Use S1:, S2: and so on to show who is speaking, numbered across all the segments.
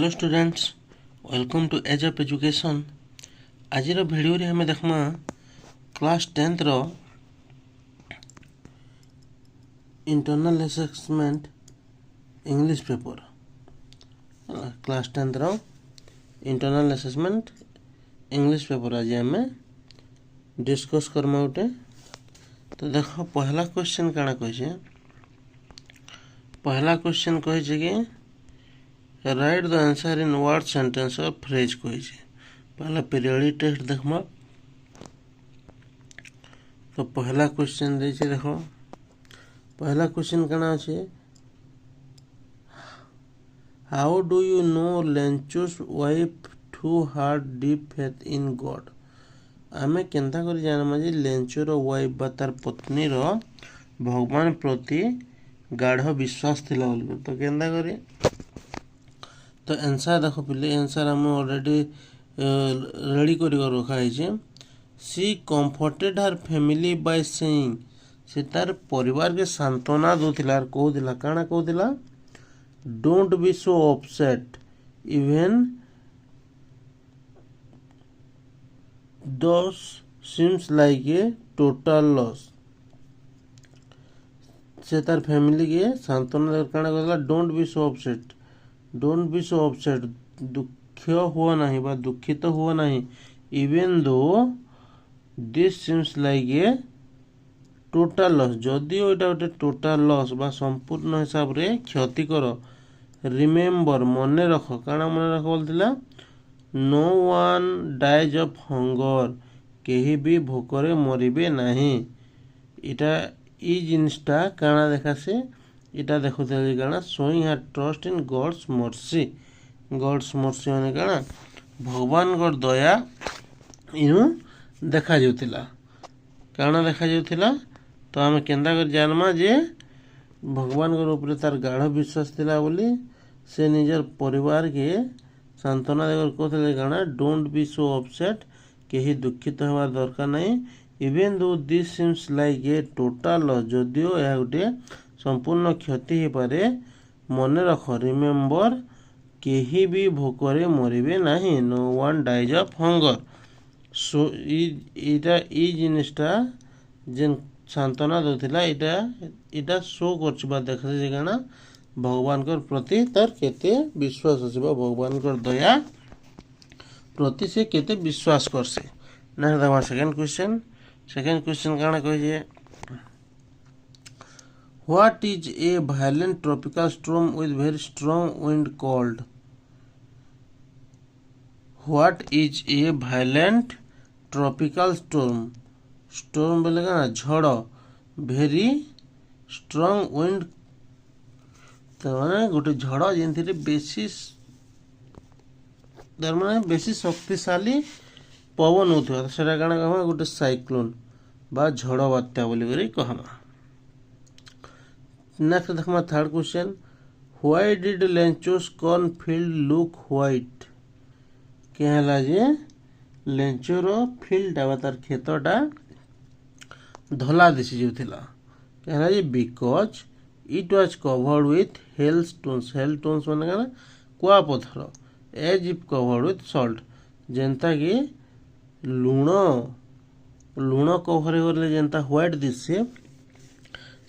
S1: Hello students, welcome to edge of education. आज video रे हमें देखमा क्लास 10th रो internal assessment English paper. Class 10th रो इंटरनल असेसमेंट इंग्लिश पेपर आज हमें डिस्कस करमा उठे। तो देखो पहला क्वेश्चन काना कहे, पहला क्वेश्चन कहे कि right the answer in word sentence और फ्रेज कहे। पहला पीरियडिक टेस्ट देखमा। तो पहला क्वेश्चन देखे, देखो पहला क्वेश्चन कना अच्छे, how do you know Lencho's wife too had deep faith in God. आमे केंता कर जानमा जे लेंचुर वाइफ बा तार पत्नी रो भगवान प्रति गाढ़ विश्वास थिला बोल। तो केंता करी, तो आंसर देखो पिले, आंसर हम ऑलरेडी रेडी कर रखा है। She comforted her family by saying, से तार परिवार के सांत्वना दोथिला और कहूला काना कहूला, don't be so upset even though seems like a total loss. से तार फैमिली के सांत्वना काना कहला, don't be so upset, don't be so upset, दुख हुआ नहीं बा दुखित तो हुआ नहीं, even though this seems like a total loss, जदिओ एटा गोटे टोटाल लॉस बा संपूर्ण हिसाब रे क्षति कर। रिमेम्बर मन रख, काना मन रख बोलथिला, no one dies of hunger, केही भी भोकरे मरिबे नहीं। इटा ई जिनिसटा काना देखासे, इटा देखुथिले काना, showing her trust in God's mercy. God's mercy माने काना, भगवान को दया इनु देखा जाउथिला। काना देखा जाउथिला, तो आमे केंदा कर जानमा जे भगवान को ऊपर तार गाढ़ विश्वास थिला बोली से निजर परिवार के सांत्वना देकर कहते काना, डोंट बी सो अपसेट, केही दुखित होवार दरकार नहीं, even though this seems like a total loss, जदिओ यह गोटे संपूर्ण क्षति हो पारे, मन रख, रिमेम्बर, केही भी भोकरे मरिबे नहीं, no one dies of hunger. So इटा ई जिनिसटा जेन सांत्वना दोथिला इटा इटा शो करछ बा देखा जे काना भगवान कर प्रति तार केते विश्वास अछि बा भगवान कर दया प्रति से केते विश्वास करसे। ना देखा सेकंड क्वेश्चन, सेकंड क्वेश्चन काना कहे जे, What is a violent tropical storm with very strong wind called? What is a violent tropical storm? Storm बोलेगा ना झड़, very strong wind, तो माने गोटे झड़ जेंथिरे बेसी तार माने बेसी शक्तिशाली पवन होथवा, सेटा काना कहमा गोटे साइक्लोन बा झड़ बात्या बोली करी कहमा। नेक्स्ट देखमा third question, why did Lencho's corn field look white. कहला जे लेंचोर फील्ड बा तार खेतटा धला दिसी जाउथिला। कहला जे because it was covered with hail stones, hail stones माने काना कुआ पत्थर, as if covered with salt, जेंता कि लुण लुण कवर करले जेंता व्हाइट दिसे,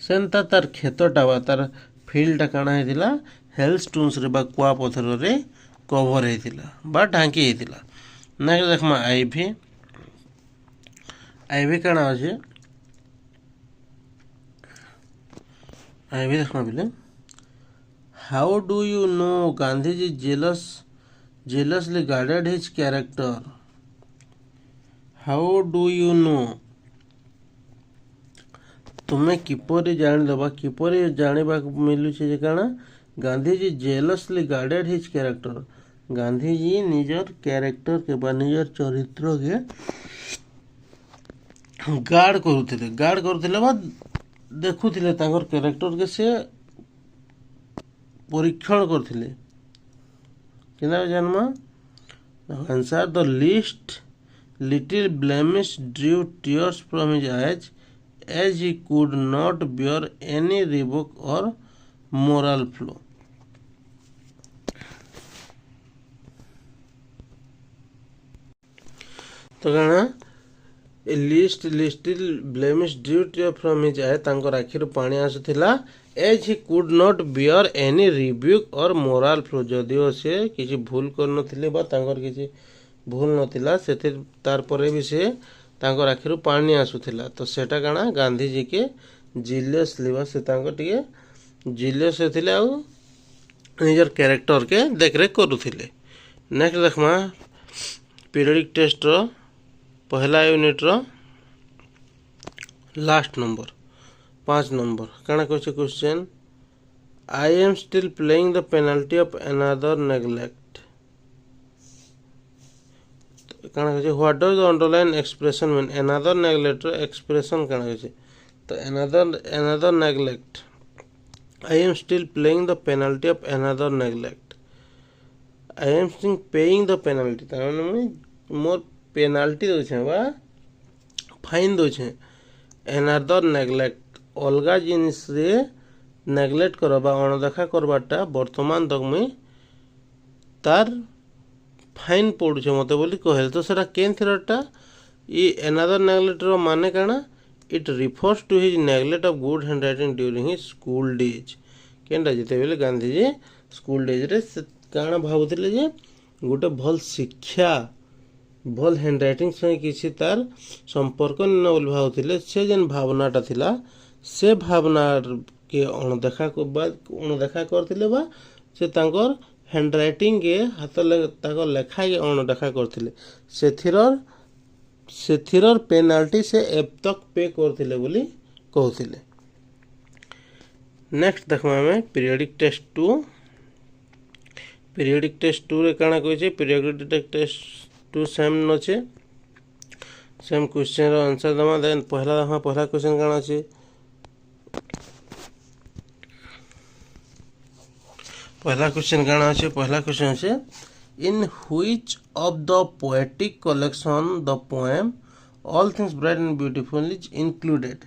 S1: सेंता तार खेतटा बा तार फील्डटा काना हेतिला हेल स्टोन्स रे बा कुआ पत्थर रे कवर हेतिला बा ढांकी हेतिला। नेक्स्ट देखमा आईवी, आईवी काना अछि, आईवी देखमा बिले, how do you no Gandhiji जेलसली guarded his character. How do you no, तुम्हें किपरि जानिदबा, किपरि जानिबा मिलुछे जे काना, Gandhiji जेलसली guarded his character, Gandhiji निजर कैरेक्टर के बा निजर चरित्र के गार्ड करुथिले बा देखुथिले, तांकर कैरेक्टर के से परीक्षण करथिले। केना जानमा, answer the least little blemish drew tears from his eyes as he could not bear any rebuke or moral flaw। तो कण a least little blemish drew from his eye तांकर आखिर पानी आसुथिला as he could not bear any rebuke or moral flaw जदिओ से किसी भूल करनथिले बा तांकर किसी भूल नथिला सेतिर तार परे भी से तांकर आखिर पानी आसुथिला तो सेटा काना गांधी जी के जिलियस लिबा से तांकर टिके जिलियस होथिले आ निजर कैरेक्टर के देखरेख करुथिले। नेक्स्ट देखमा पीरियडिक टेस्ट रो पहला यूनिट रो लास्ट नंबर 5 नंबर काना कहছে question I am still playing the penalty of another neglect काना कहছে what does the underline expression mean another neglect expression काना कहছে तो another neglect I am still playing the penalty of another neglect I am still paying the penalty तार माने मोर penalty दौछे बा fine दौछे another neglect अलगा जिनिस रे नेग्लेक्ट करबा अणदेखा करबाटा वर्तमान तक में तार फाइन पड़ुछे मते बोली कहले तो सेटा केन थिरटा ई अनदर नेग्लेक्ट रो माने काना it refers to his neglect of good handwriting during his school days केनटा जेते बेले गांधी जी स्कूल डेज रे काना भाबुथिले जे गोटे भल शिक्षा भल हैंडराइटिंग से किसी तार संपर्क न बोली भावुथिले से जेन भावनाटा थिला से भावना के अणदेखा करथिले बा से तांकर हैंडराइटिंग के हाथ ताकर लेखा के अणदेखा करथिले सेथिरर पेनाल्टी से एब तक पे करथिले बोली कहथिले। नेक्स्ट देखमा हमें पीरियडिक टेस्ट 2 रे काना कहै छै पीरियडिक टेस्ट 2 सेम नछे सेम क्वेश्चन रो आंसर दमा देन पहला क्वेश्चन काना छै पहला क्वेश्चन है in which of the poetic collection the poem all things bright and beautiful is included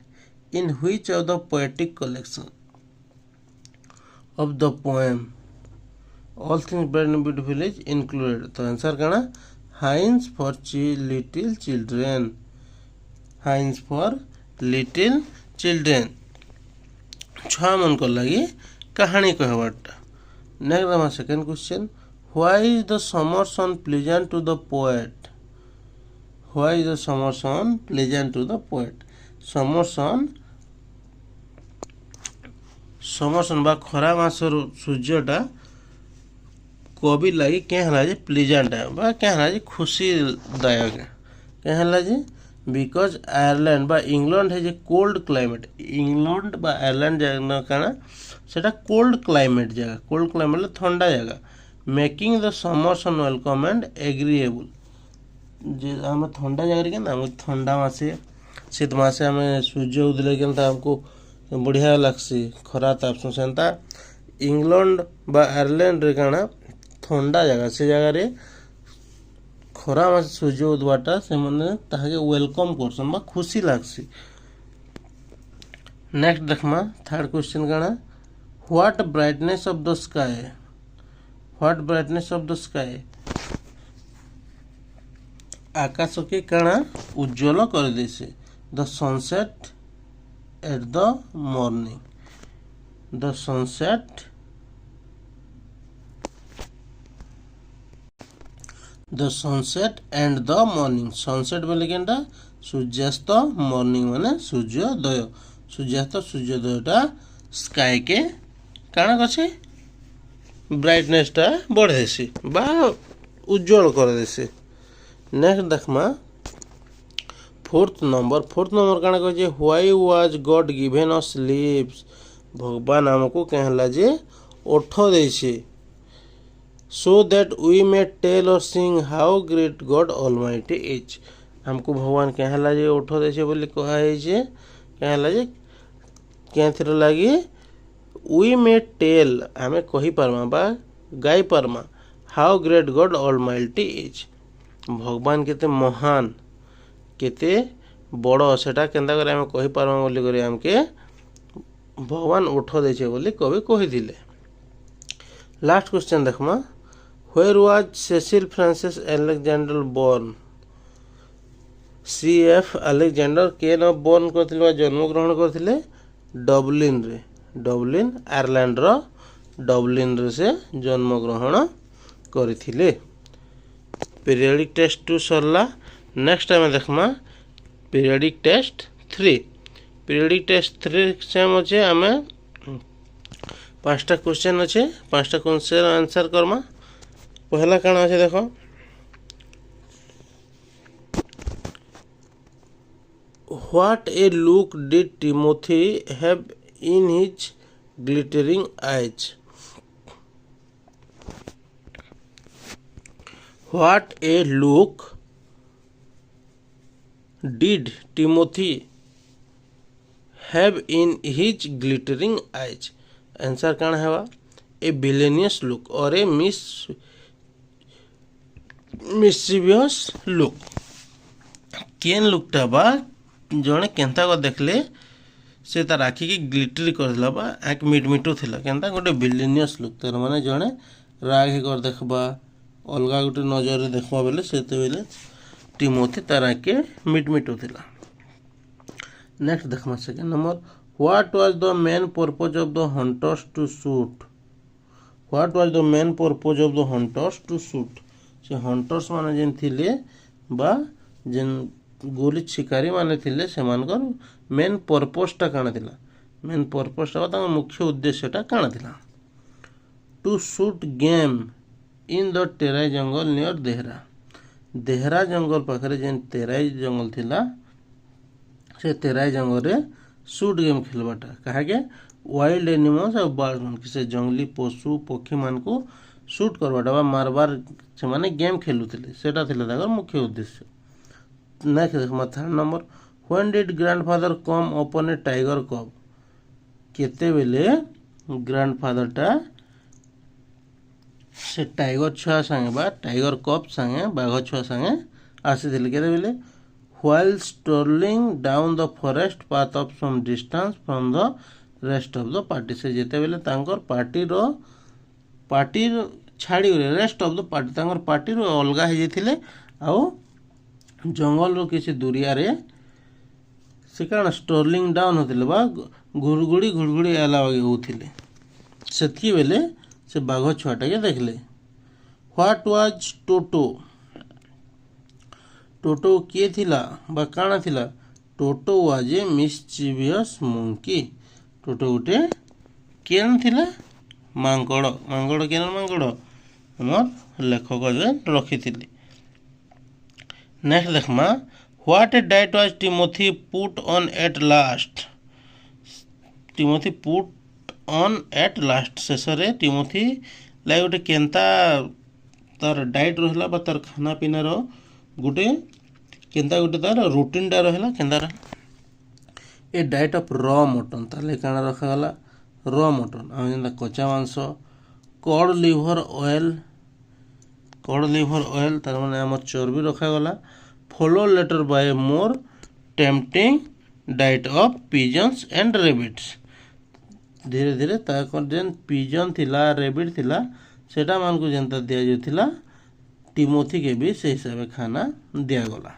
S1: in which of the poetic collection of the poem all things bright and beautiful is included तो answer काना hymns for little children hymns for little children छुआ मन को लगी कहानी कहवाटा। Next हमारा second question why is the summer sun pleasant to the poet why is the summer sun pleasant to the poet summer sun बा खरा मासर सूर्यटा कवि लगी क्या हला जे प्लेजेंट है बा क्या हला जे खुशीदायक है क्या हला जे बिकॉज आयरलैंड बा इंग्लैंड है जे कोल्ड क्लाइमेट इंग्लैंड बा आयरलैंड जगह काना सेटा कोल्ड क्लाइमेट जगह ठंडा जगह making the summer sun welcome and agreeable जे हम ठंडा जगह के ना ठंडा मासे शीत मासे आम सूर्य उदले के हमको बढ़िया लगसी खरा तापसुं सेंता इंग्लैंड बा आयरलैंड रे काना ठंडा जगह से जगह रे खरा मासे सूर्य उदवाटा से माने ताके वेलकम करसन बा खुशी लागसी। नेक्स्ट देखमा थर्ड क्वेश्चन काना What brightness of the sky? What brightness of the sky? आकाश के काना उज्जवल कर देसे the sunset at the morning the sunset and the morning sunset बोले केनटा सूर्यास्त मॉर्निंग माने सूर्योदयटा स्काई के काना कछे ब्राइटनेस टा बढ़ देसी बा उज्जवल कर देसी। नेक्स्ट देखमा फोर्थ नंबर काना कछे why was God given us lips भगवान हमको कहला जे ओठ देछे so that we may tell or sing how great God almighty is हमको भगवान कहला जे ओठ देछे बोली कहा है जे कहला जे केथर लगी वी मे टेल आमे कही पारमा बा गाई पारमा how great God almighty is भगवान केते महान केते बड़ सेटा केंदा करे आमे कही पारमा बोली करे हमके भगवान ओठ देछे बोली कवि कहि दिले। लास्ट क्वेश्चन देखमा where was Cecil Frances Alexander born CF Alexander କେନ୍ ବର୍ନ କରିଥିଲେ ବା ଜନ୍ମଗ୍ରହଣ କରିଥିଲେ ଡବଲିନ୍ରେ। ଡବଲିନ୍ ଆୟାରଲାଣ୍ଡର ଡବଲିନ୍ରେ ସେ ଜନ୍ମଗ୍ରହଣ କରିଥିଲେ। ପିରିୟଡ଼ିକ୍ ଟେଷ୍ଟ 2 सरला। नेक्स्ट आम देखमा periodic test 3। Periodic test 3 same अच्छे आम 5टा क्वेश्चन अच्छे 5टा क्वेश्चन आंसर करमा। पहला कण अच्छे देख what A look did Timothy have in his glittering eyes. What a look did Timothy have in his glittering eyes? Answer कौन है? ए विलेनियस लुक और ए मिस्चिवियस लुक। केन लुकटा बा जड़े केन्ता को देखले से तार आखि की ग्लिटरी करला बा आँख मिटमिटू थिला केन्ता गोटे विलेनियस लुक तार माने जड़े राग कर देखबा अलगा गोटे नजर देखवा बेले से टिमोथी तार आँखे मिटमिटू थिला। नेक्स्ट देखमा second number what was the main purpose of the hunters to shoot. What was the main purpose of the hunters to shoot. से हंटर्स माने जेन थिले बा जेन गोली शिकारी माने थिले सेमानकर मेन पर्पजटा काना थिला। मेन पर्पजटा बा तांकर मुख्य उद्देश्यटा काना थिला। To shoot game in the Terai jungle near Dehra. Dehra जंगल पाखरे जेन तेराई जंगल थिला से तेराई जंगल रे शूट गेम खेलवाटा कहाके वाइल्ड एनिमल्स और बर्ड मन से जंगली पशु पक्षी मान को शूट करवाटा बा मारबार से माने गेम खेलुथिले सेटा थिला ताकर मुख्य उद्देश्य। नेक्स्ट देखमा third number when did grandfather come upon a tiger cub. केते बेले ग्रैंडफादरटा से टाइगर छुआ संगे बा टाइगर कप संगे बाघ छुआ संगे आसी के बेले while strolling down the forest path of some distance from the rest of the party. से जेते बेले तांकर पार्टी छाड़ी रेस्ट ऑफ द पार्टी तांकर पार्टी अलगा हो जाते आउ जंगल रो किसी दुरिया रे से कण स्ट्रोलिंग डाउन होते बा घुड़घुड़ी आला होते से बेले से बाघ छुआटा के देखले। व्हाट वाज टोटो। टोटो किए थिला बा काना थिला। टोटो वाज ए मिस्चिवियस मंकी। टोटो गोटे केन थिला मांकड़। मांकड़ केन मांकड़ हमर लेखक रखी थिले। नेक्स्ट देखमा what a diet was Timothy put on at last. Timothy put on at last शेष रे टिमोथी लाई गोटे केन्ता तार डाइट रहा बा तार खाना पीना रो गोटे केन्ता गोटे तार रूटीनटा रहा केन्ता ए डाइट ऑफ रॉ मटन ताले काना रखागला रॉ मटन आम जेनता कच्चा मांस कड लिवर ऑयल तार माने आम चर्बी रखागला। Follow later by more tempting diet of pigeons and rabbits. धीरे धीरे ताकर जेन पिजन थिला रेबिट थिला सेटा मान को जेनता दिया जाथिला टिमोथी के भी से हिसाब से खाना दिया गला।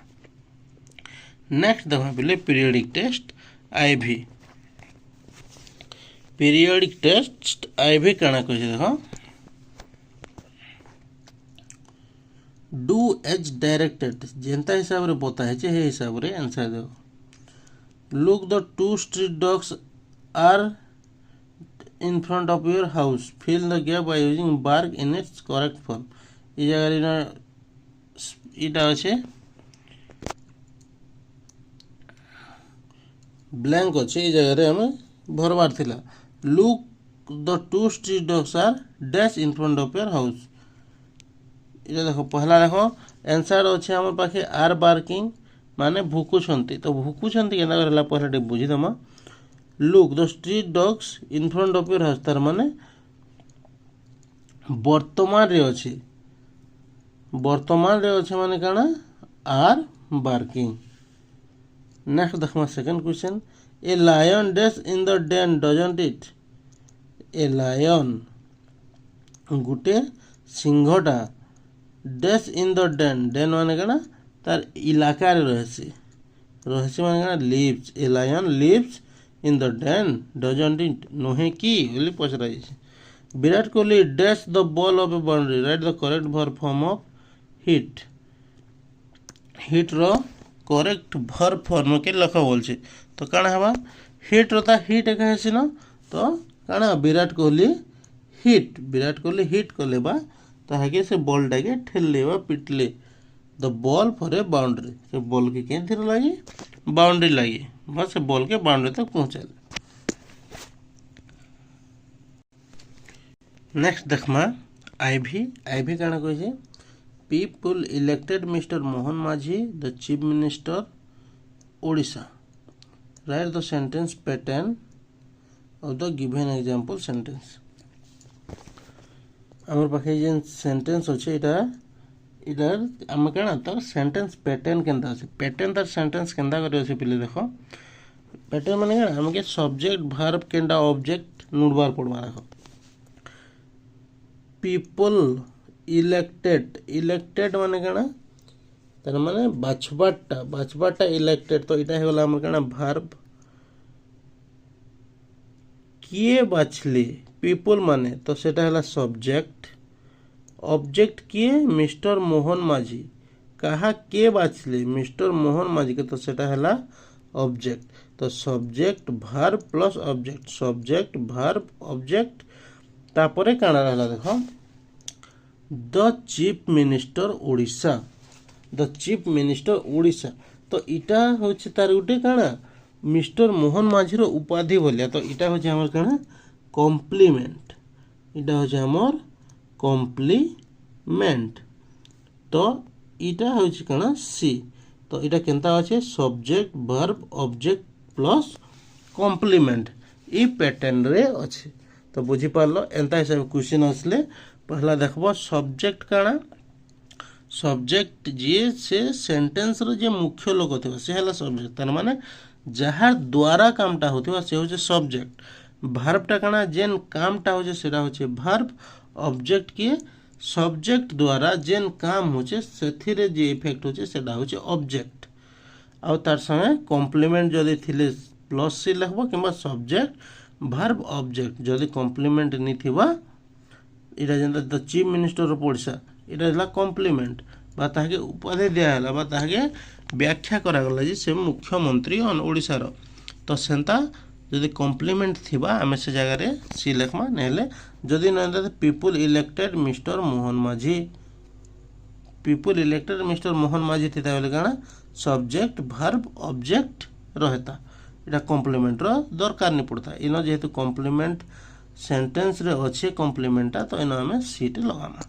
S1: नेक्स्ट देखा पहले periodic test I V. Periodic test I V काना कह देखो डू एज डायरेक्टेड जेनता हिसाब रे बता है हे हिसाब रे आंसर देखो। Look the two street dogs are in front of your house. Fill the gap by using bark in its correct form. ये जगह इटा अच्छे ब्लैंक अच्छे ये जगह हमें भरवार थिला। Look the two street dogs are dash in front of your house. ये देखो पहला देखो आंसर अच्छे हमारे पाखे आर बार्किंग माने भुकुछंती तो भुकुछंती केना करला पहला टे बुझी दमा। Look the street dogs in front of your house तार माने वर्तमान रे अच्छे माने काना आर बार्किंग। नेक्स्ट देखमा second question a lion dash in the den doesn't it. A lion गुटे सिंहटा डैश इन द डेन माने काना तार इलाका रहसी रहसी माने काना lives a lion lives in the den doesn't it नुहे कि बोली पचरा जाइए। Virat Kohli dash the ball of A boundary write the correct verb form of hit hit रो करेक्ट वर्ब फॉर्म के लख बोलछे तो काना हवा हिट रो ता हिट एक हेसी न तो काना विराट कोहली हिट कले बा ताके से बॉल टाके ठेलले बा पिटले the ball for a boundary से बॉल के केन थिर लागी बाउंड्री लागी बस से बॉल के बाउंड्री तक पहुंचाले। नेक्स्ट देखमा आईवी काना कहिसे पीपल इलेक्टेड मिस्टर मोहन माझी the chief minister Odisha right the sentence pattern of the given example sentence. आमर पाखे जेन सेंटेंस अच्छे इधर आम क्या तर सेंटेंस पैटर्न केनता अच्छे पैटर्न तार सेंटेंस केनता करे अच्छे पिले देखो पैटर्न माने क्या आमके सब्जेक्ट वर्ब केनता ऑब्जेक्ट नुडबार पड़वा देखो पीपल इलेक्टेड माने क्या तार माने बाछबाटा इलेक्टेड तो इटा होगला आमर क्या वर्ब किए बाछले पीपल माने तो सेटा हला सब्जेक्ट ऑब्जेक्ट किए मिस्टर मोहन माझी कहा के बाछले मिस्टर मोहन माझी के तो सेटा हला ऑब्जेक्ट तो subject verb plus object subject verb object तापरे काना रहला देखो द चीफ मिनिस्टर ओडिशा तो इटा होछि तार गुटे काना मिस्टर मोहन माझी रो उपाधि बोलिया तो इटा होछि हमर काना कॉम्प्लीमेंट इटा होछि हमर कॉम्प्लीमेंट तो इटा होछि काना सी तो इटा केनता अछि subject verb object plus complement ई पैटर्न रे अछि तो बुझी पारलो एंता हिसाब क्वेश्चन असले पहला देखबो सब्जेक्ट काना सब्जेक्ट जे से सेंटेंस रो जे मुख्य लोक थेबो से हला सब्जेक्ट तार माने जहार द्वारा कामटा होथिबा से होचे सब्जेक्ट वर्ब टा काना जेन कामटा होचे सेटा होचे वर्ब ऑब्जेक्ट के सब्जेक्ट द्वारा जेन काम होचे सेथिरे जे इफेक्ट होचे सेटा होचे ऑब्जेक्ट आ तार संगे कॉम्प्लीमेंट जदि थिले प्लस सी लिखबो किबा सब्जेक्ट वर्ब ऑब्जेक्ट जदि कॉम्प्लीमेंट नि थिबा इटा जेंता the chief minister of Odisha इटा हला कॉम्प्लीमेंट बा ताके उपाधि दिया हला बा ताके व्याख्या करा गला जे से मुख्यमंत्री ओडिशा रो तो सेंता जदि कॉम्प्लीमेंट थिबा आमे से जगह रे सी लिखमा नेले जदि न पीपल इलेक्टेड मिस्टर मोहन माझी थिता बोले काना सब्जेक्ट वर्ब ऑब्जेक्ट रहता इटा कॉम्प्लीमेंट रो दरकार नि पड़ता इनो जेहेतु कॉम्प्लीमेंट सेंटेंस रे अच्छे कॉम्प्लीमेंटा तो इनो आमे सी टे लगामा।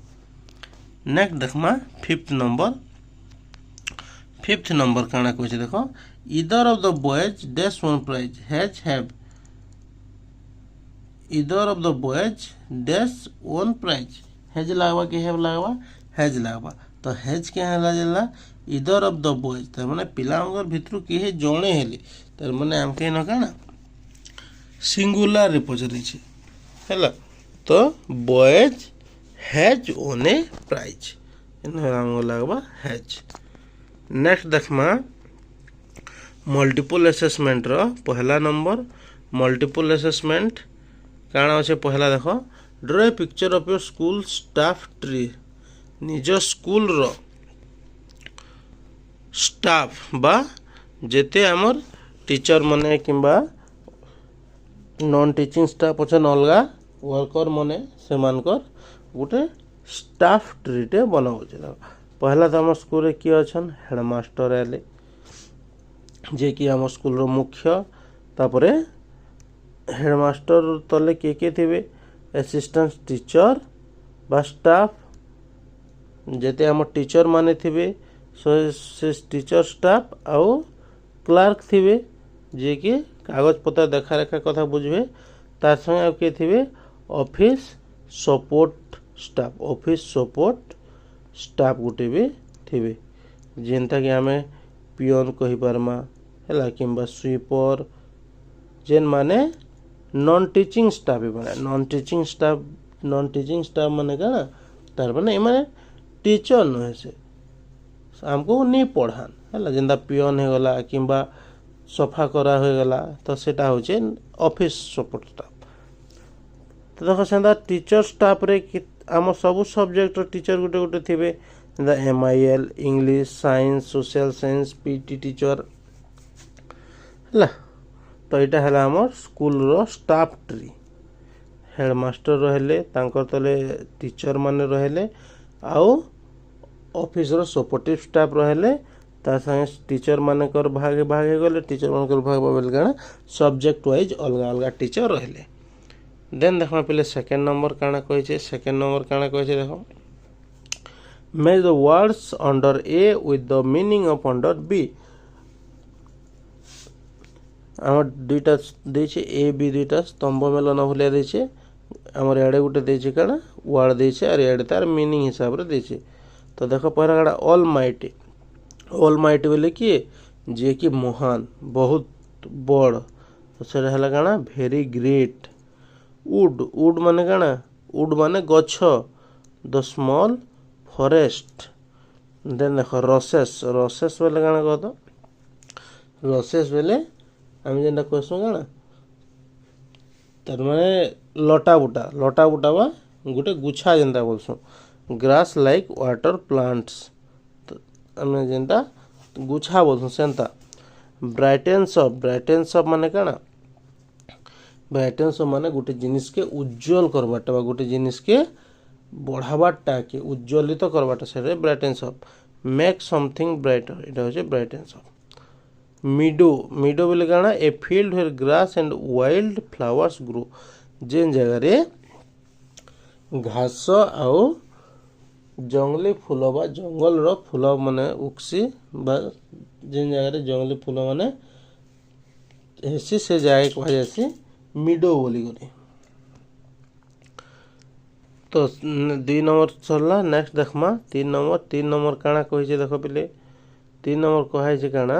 S1: नेक्स्ट देखमा फिफ्थ नंबर काना कहै छै देखो either of the boys dash one prize either of the boys dash one prize has लागबा के हैव लागबा हैज लागबा तो हैज के हला जला either of the boys त माने पिलांगर भितरु के हे जणे हेले त माने हम के न काना सिंगुलर रे पचरै छै हला तो boys has won a prize इन हम लागबा हैज। नेक्स्ट देखमा मल्टीपल असेसमेंट रो पहला नंबर मल्टीपल असेसमेंट काना अछि पहला देखो draw a picture of your school staff tree निज स्कूल रो स्टाफ बा जेते हमर टीचर मने किंबा नॉन टीचिंग स्टाफ अच्छा अलगा वर्कर मने सेमानकर गुटे स्टाफ ट्री टे बनाउ छै। पहला तो हम स्कूल रे की अछन हेडमास्टर आले जे कि हम स्कूल रो मुख्य तापरे हेडमास्टर तले के थिबे असिस्टेंट टीचर बा स्टाफ जेते हम टीचर माने थिबे से टीचर स्टाफ आउ क्लार्क थिबे जे कि कागज पत्र देखा रेखा कथा बुझबे तार संगे आ के थिबे ऑफिस सपोर्ट स्टाफ गुटे भी थिबे जेनता कि आमे पियन कहि पारमा हैला किंबा स्वीपर जेन माने नॉन टीचिंग स्टाफ माने नॉन टीचिंग स्टाफ माने काना तार माने ए माने टीचर न से आमको नहीं पढ़ान है जेनता पियन हो गला किंबा सफा करा हो गला तो सेटा होचे ऑफिस सपोर्ट स्टाफ। तो देख से टीचर स्टाफ रे आम सब सब्जेक्ट टीचर गोटे गोटे थे MIL English science social science PT teacher है। तो यहाँ है आम स्कूल रो स्टाफ ट्री हेडमास्टर रहिले तांकर तले टीचर माने रहिले आउ ऑफिस रो सपोर्टिव स्टाफ रहिले ता संगे टीचर मानकर भाग भाग गले टीचर मानकर भाग बोल काना सब्जेक्ट वाइज अलग अलग टीचर रहिले। देन देखो पहले सेकंड नंबर काना कहिছে सेकंड नंबर काना कहिছে देखो match the words under A with the meaning of under B. आम दुईटा देछे ए बी दुईटा स्तंभ मेलन भलिया देछे आमर याडे गोटे देछे काना वर्ड देछे और याडे तार मीनिंग हिसाब रे देछे। तो देखो पहला काना ऑल माइटी बोले किए जे कि महान बहुत बड़ तो सेटा हला काना वेरी ग्रेट। वुड माने काना वुड माने गछ द स्मॉल फॉरेस्ट। देन देखो रसेस बोले काना कह तो रसेस बोले आम जेनटा कहसु काना तार माने लटा बुटा बा गोटे गुछा जेनता बोलसु ग्रास लाइक वाटर प्लांट्स आम जेनता गुछा बोलसु सेंता। ब्राइटेन्स अप माने काना ब्राइटेन्स अप माने गोटे जिनिस के उज्जवल करबाटा बा गोटे जिनिस के बढ़ावाटा के उज्ज्वलित करबाटा से brightens up. Make something brighter इटा होचे ब्राइटेन्स अप। मीडो बोले काना a field where grass and wild flowers grow जेन जगह रे घास आउ जंगली फूल बा जंगल रो फूल माने उक्सी बा जेन जगह रे जंगली फूल माने हेसी से जगह कह जासी मीडो बोली करी। तो 2 नंबर सरला नेक्स्ट देखमा 3 नंबर काना कहिছে देखो पहले 3 नंबर कहाइছে काना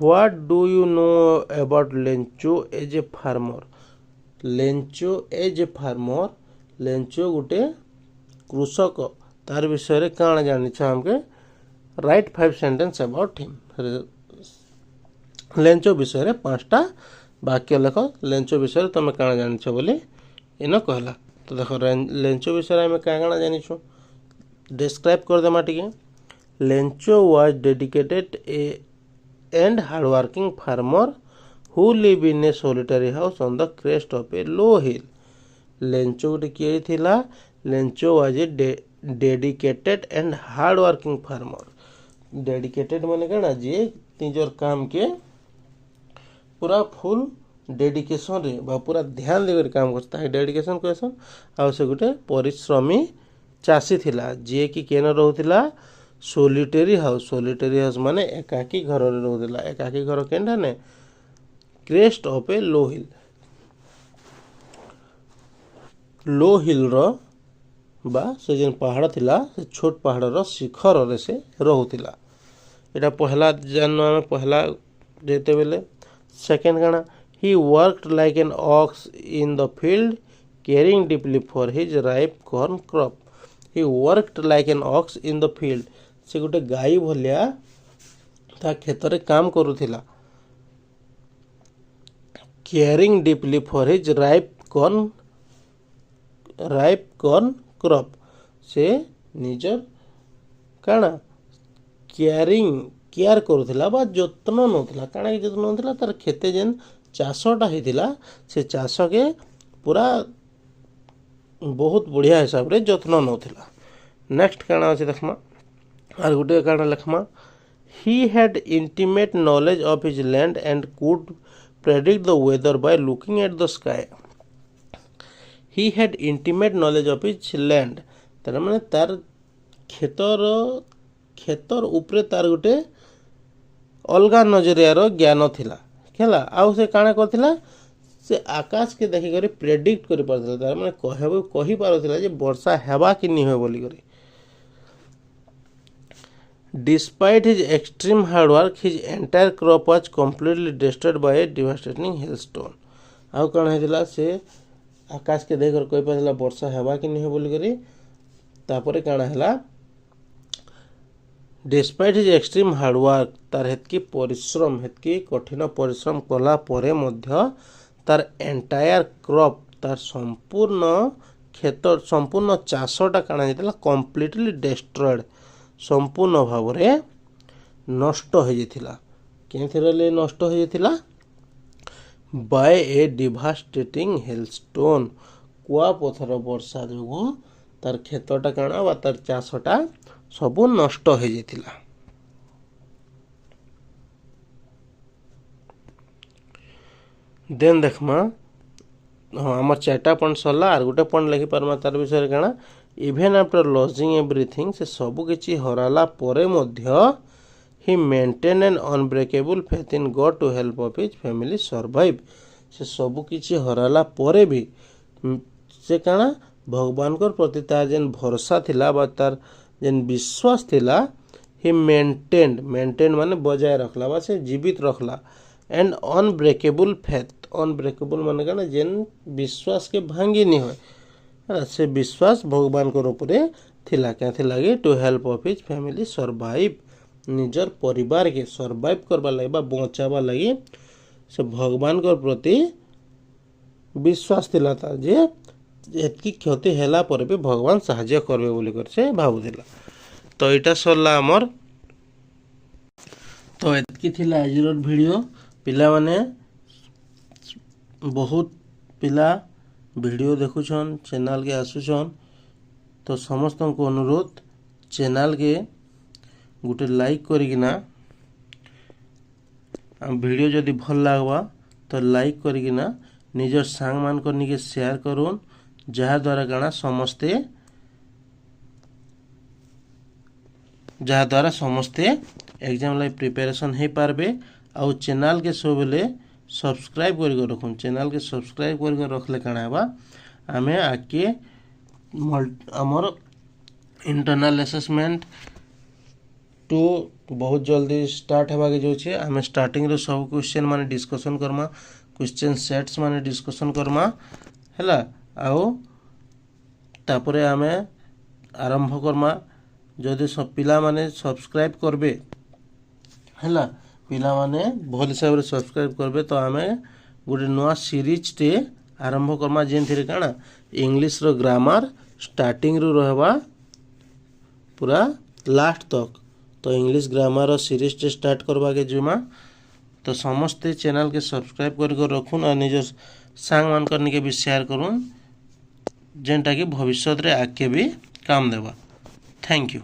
S1: what do you know about Lencho as a farmer. Lencho as a farmer Lencho गोटे कृषक तार विषय रे काना जानिछ हमके write 5 sentence about him. Lencho विषय रे 5टा वाक्य लेख लेंचो विषय रे तमे काना जानिछ बोली इन कहला। तो देखो लेंचो विषय आम क्या काना जानिछु डिस्क्राइब कर देमा टिके। Lencho was dedicated A and hardworking farmer who live in A solitary house on the crest of A low hill. Lencho गोटे किए थिला Lencho was a dedicated and hardworking farmer. Dedicated माने काना जे निजर काम के पूरा फुल डेडिकेशन रे बा पूरा ध्यान देकर काम करता है डेडिकेशन कहसन। आ से गोटे परिश्रमी चासी थिला जे कि केन रहउथिला सोलिटरी हाउस माने एकाकी घर रे रहउथिला। एकाकी घर केनटा ने क्रेस्ट ऑफ ए लो हिल रो बा से जेन पहाड़ थिला से छोट पहाड़ रो शिखर रे से रहउथिला। एटा पहला जानवा में पहला देते बेले। सेकंड गाना he worked like an ox in the field caring deeply for his ripe corn crop। he worked like an ox in the field से गोटे गाई भलिया ता खेत रे काम करूथिला। caring deeply for his ripe corn crop से निजर काना केयर करूथिला बा जत्न नउथिला काना के जत्न नउथिला तार खेते जेन चाषटा होता से चाष के पूरा बहुत बढ़िया हिसाब रे जत्न नउथिला। नेक्स्ट काना अछि देखमा आर गुटे काना लिखमा he had intimate knowledge of his land and could predict the weather by looking at the sky। he had intimate knowledge of his land तार माने तार खेतर ऊपर तार गुटे अलगा नजरियार ज्ञान थिला खेला आउ से काना करथिला से आकाश के देखि करी प्रेडिक्ट करि पारथिला तार माने कहि पारथिला जे वर्षा हेबा कि नि होय बोली करी। Despite his extreme hard work his entire crop was completely destroyed by a devastating hailstorm. आउ काना हेतिला से आकाश के देख कर कहि पारथिला वर्षा हेबा कि नि होय बोली करी तापरे काना हला डिस्पाइट हिज एक्सट्रीम हार्डवर्क तार हेतकी परिश्रम हेतकी कठिन परिश्रम कला परे मध्य तार एंटायर क्रॉप तार संपूर्ण क्षेत्र संपूर्ण चाषटा काଣା ହେଇଥିଲା कम्प्लीटली डिस्ट्रॉयड संपूर्ण भाव में नष्ट हो जाइथिला केथिरले नष्ट हो जाइथिला बाय ए डिवास्टेटिंग हेलस्टोन कुआपथर वर्षा जो तार क्षेत्रटा काଣା बा तार चाषटा सब नष्ट हो जाइथिला। देन देखमा हाँ आम 4टा पॉइंट सरला आर गोटे पॉइंट लिखि पारमा तार विषय काଣା इवेन आफ्टर लॉजिंग एवरीथिंग से सब किछि हराला परे मध्य he maintain an unbreakable faith in God to help of his family survive से सब किछि हराला परे भी से काଣା भगवान को प्रति तार जेन भरोसा थिला बा तार जेन विश्वास थिला ही मेंटेन माने बजाय रखला बा से जीवित रखला एंड अनब्रेकेबल फेथ अनब्रेकेबल माने काଣା जेन विश्वास के भांगी नहीं होय से विश्वास भगवान को ऊपर थिला क्या लगे to help of his family survive निजर परिवार के सर्वाइव करबा लगे बा बचाबा लगे से भगवान को प्रति विश्वास थिला था जे एतकी क्षति हैला पर भी भगवान साहाय्य करबे बोली कर से भाबुथिला। तो एटा सरला हमर तो एतकी थिला आजिर वीडियो पिला माने बहुत पिला वीडियो देखुछन चैनल के आसुछन तो समस्त को अनुरोध चैनल के गोटे लाइक करिकिना वीडियो जदि भल लागबा तो लाइक करिकिना निजर सांग मान करनी के शेयर करूँ जहाँ द्वारा काଣା समस्ते एग्जाम लाइफ प्रिपरेशन हो पारबे आउ चैनल के सब बेले सब्सक्राइब कर रखुन चैनल के सब्सक्राइब कर रखले काଣା हेबा आमे आके हमर इंटरनल असेसमेंट टू बहुत जल्दी स्टार्ट हेबा के जोछे आमे स्टार्टिंग रो सब क्वेश्चन माने डिस्कशन करमा क्वेश्चन सेट्स माने डिस्कशन करमा हैला आउ तापरे आमे आरंभ करमा जदि सब पिला माने सब्सक्राइब करबे हैला पिला माने भल हिसाब रे सब्सक्राइब करबे तो आमे गोटे नया सीरीज टे आरंभ करमा जेन थिरे काଣା इंग्लिश रो ग्रामर स्टार्टिंग रो रहबा पूरा लास्ट तक तो इंग्लिश ग्रामर रो सीरीज टे स्टार्ट करबा के जुमा तो समस्त चैनल के सब्सक्राइब कर रखुन और निज सांग मान करने के भी शेयर करूँ जेनटा कि भविष्य रे आगे भी काम देवा। Thank you.